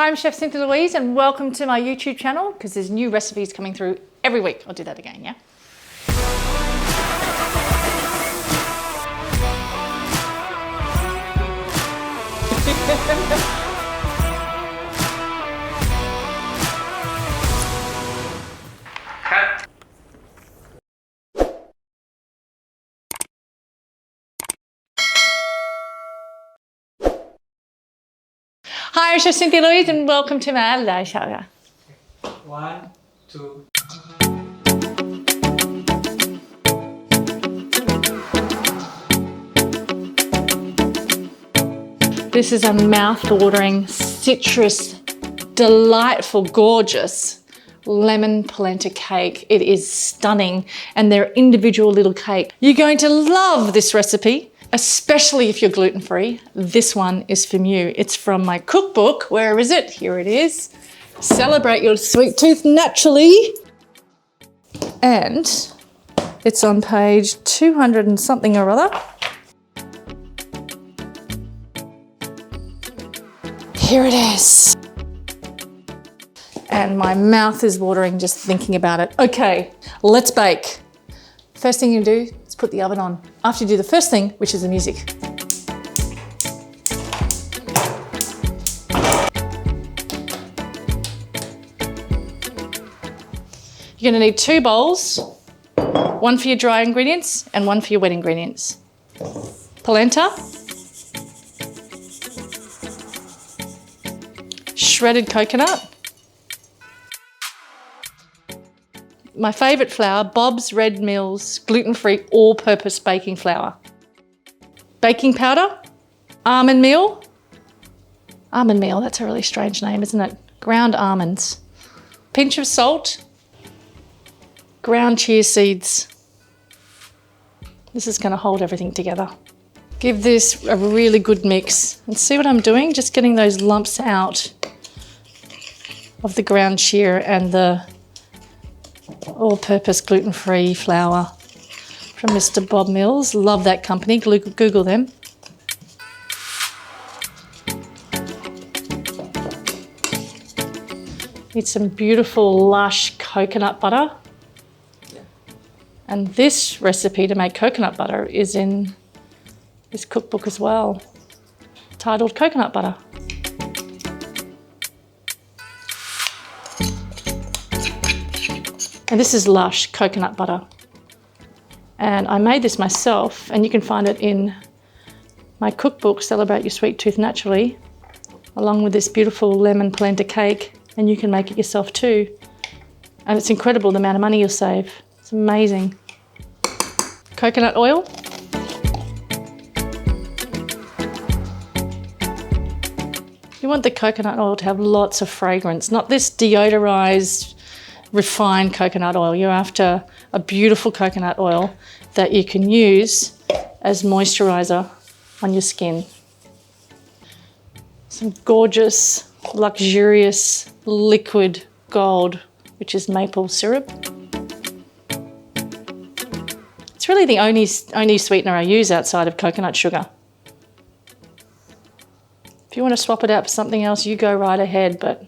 Hi, I'm Chef Cynthia Louise and welcome to my YouTube channel because there's new recipes coming through every week. I'll do that again, yeah? Cut. Hi, I'm Chef Cynthia Louise and welcome to my live show. 1, 2. This is a mouth-watering, citrus, delightful, gorgeous lemon polenta cake. It is stunning and they're individual little cake. You're going to love this recipe, especially if you're gluten-free. This one is from you. It's from my cookbook. Where is it? Here it is. Celebrate your sweet tooth naturally. And it's on page 200 and something or other. Here it is. And my mouth is watering just thinking about it. Okay, let's bake. First thing you do is put the oven on. After you do the first thing, which is the music. You're gonna need 2 bowls, one for your dry ingredients and one for your wet ingredients. Polenta, shredded coconut, my favourite flour, Bob's Red Mill's gluten-free all-purpose baking flour, baking powder, almond meal, that's a really strange name, isn't it? Ground almonds, pinch of salt, ground chia seeds. This is going to hold everything together. Give this a really good mix and see what I'm doing, just getting those lumps out of the ground chia and the all-purpose gluten-free flour from Mr. Bob Mills. Love that company, Google them. Need some beautiful lush coconut butter. And this recipe to make coconut butter is in this cookbook as well, titled Coconut Butter. And this is lush coconut butter. And I made this myself, and you can find it in my cookbook, Celebrate Your Sweet Tooth Naturally, along with this beautiful lemon polenta cake, and you can make it yourself too. And it's incredible the amount of money you'll save. It's amazing. Coconut oil. You want the coconut oil to have lots of fragrance, not this deodorized, refined coconut oil. You're after a beautiful coconut oil that you can use as moisturizer on your skin. Some gorgeous, luxurious liquid gold, which is maple syrup. It's really the only sweetener I use outside of coconut sugar. If you want to swap it out for something else, you go right ahead, but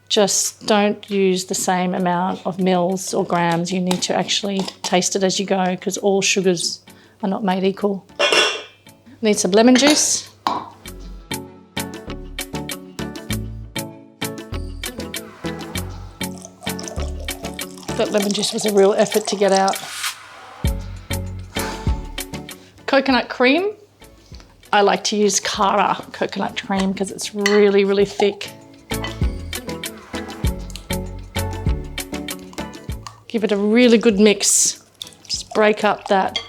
just don't use the same amount of mils or grams. You need to actually taste it as you go because all sugars are not made equal. Need some lemon juice. That lemon juice was a real effort to get out. Coconut cream. I like to use Cara coconut cream because it's really, really thick. Give it a really good mix. Just break up that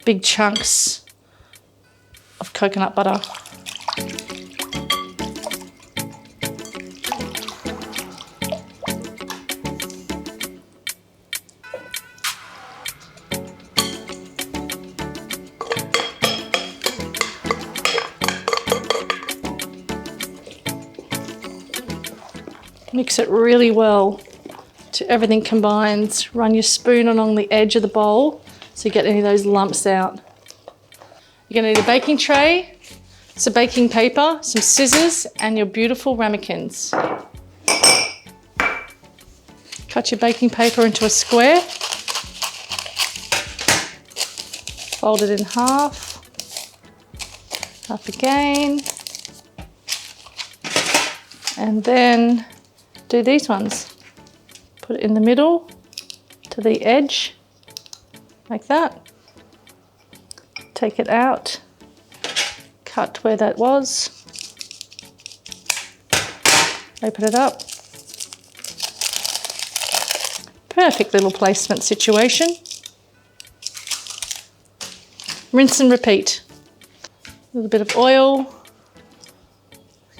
big chunks of coconut butter. Mix it really well till everything combines. Run your spoon along the edge of the bowl so you get any of those lumps out. You're going to need a baking tray, some baking paper, some scissors, and your beautiful ramekins. Cut your baking paper into a square. Fold it in half. Half again. And then do these ones. Put it in the middle to the edge, like that. Take it out. Cut where that was. Open it up. Perfect little placement situation. Rinse and repeat. A little bit of oil.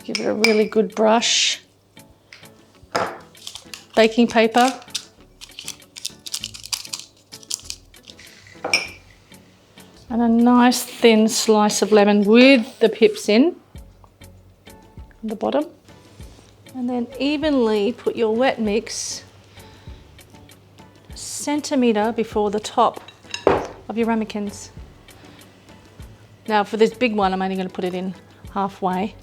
Give it a really good brush. Baking paper. And a nice thin slice of lemon with the pips in the bottom. And then evenly put your wet mix a centimetre before the top of your ramekins. Now for this big one, I'm only going to put it in halfway.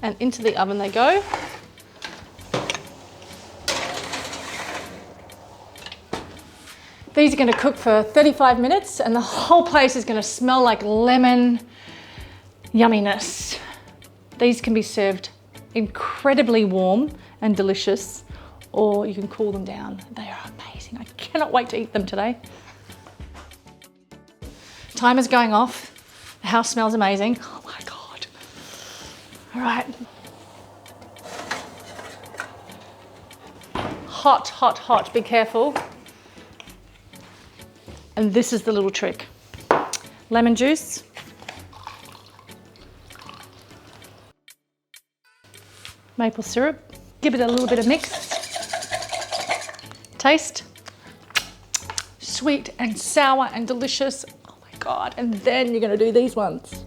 And into the oven they go. These are going to cook for 35 minutes and the whole place is going to smell like lemon yumminess. These can be served incredibly warm and delicious, or you can cool them down. They are amazing. I cannot wait to eat them today. Timer's going off. The house smells amazing. Oh my God. All right. Hot, hot, hot. Be careful. And this is the little trick. Lemon juice. Maple syrup. Give it a little bit of mix. Taste. Sweet and sour and delicious. Oh my God. And then you're going to do these ones.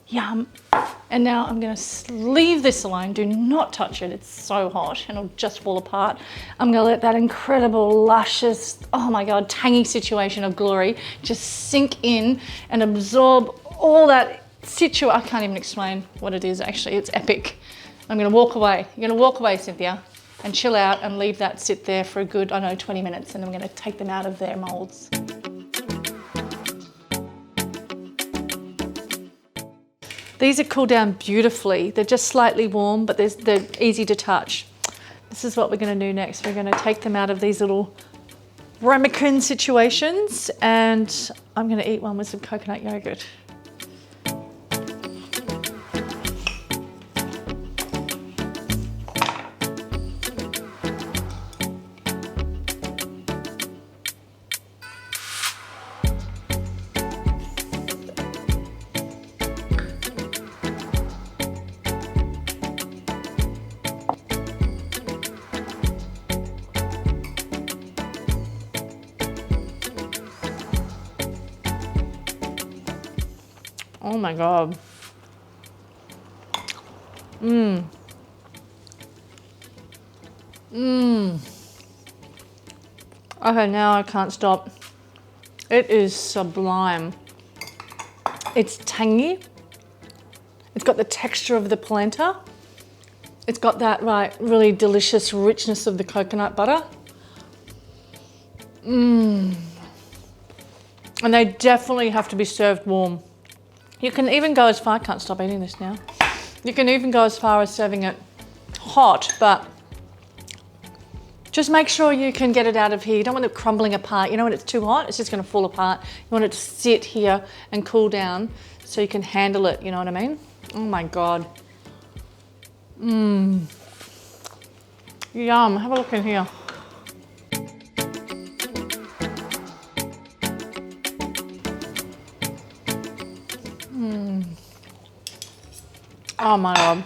Yum. And now I'm going to leave this alone. Do not touch it. It's so hot and it'll just fall apart. I'm going to let that incredible, luscious, oh my God, tangy situation of glory just sink in and absorb all that I can't even explain what it is actually. It's epic. I'm going to walk away. You're going to walk away, Cynthia, and chill out and leave that sit there for a good, 20 minutes, and I'm going to take them out of their molds. These are cooled down beautifully. They're just slightly warm, but they're easy to touch. This is what we're going to do next. We're going to take them out of these little ramekin situations, and I'm going to eat one with some coconut yogurt. Oh my God. Okay, now I can't stop. It is sublime. It's tangy. It's got the texture of the polenta. It's got that really delicious richness of the coconut butter. And they definitely have to be served warm. You can even go as far, I can't stop eating this now. You can even go as far as serving it hot, but just make sure you can get it out of here. You don't want it crumbling apart. You know when it's too hot, it's just gonna fall apart. You want it to sit here and cool down so you can handle it, you know what I mean? Oh my God. Yum, have a look in here. Oh my God.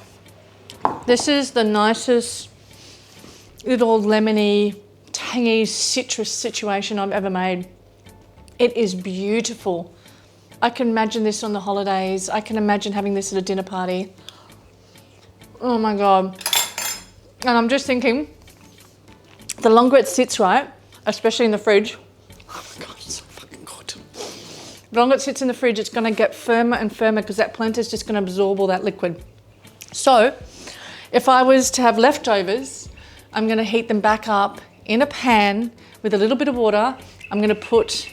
This is the nicest little lemony, tangy citrus situation I've ever made. It is beautiful. I can imagine this on the holidays. I can imagine having this at a dinner party. Oh my God. And I'm just thinking, the longer it sits, right, especially in the fridge, oh my God, it's so fucking good. The longer it sits in the fridge, it's gonna get firmer and firmer because that polenta is just gonna absorb all that liquid. So if I was to have leftovers, I'm gonna heat them back up in a pan with a little bit of water. I'm gonna put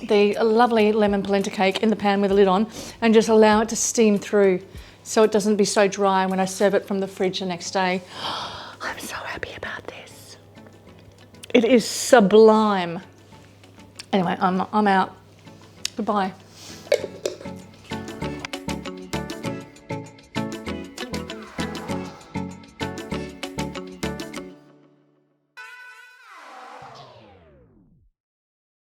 the lovely lemon polenta cake in the pan with a lid on and just allow it to steam through so it doesn't be so dry when I serve it from the fridge the next day. I'm so happy about this. It is sublime. Anyway, I'm out. Goodbye.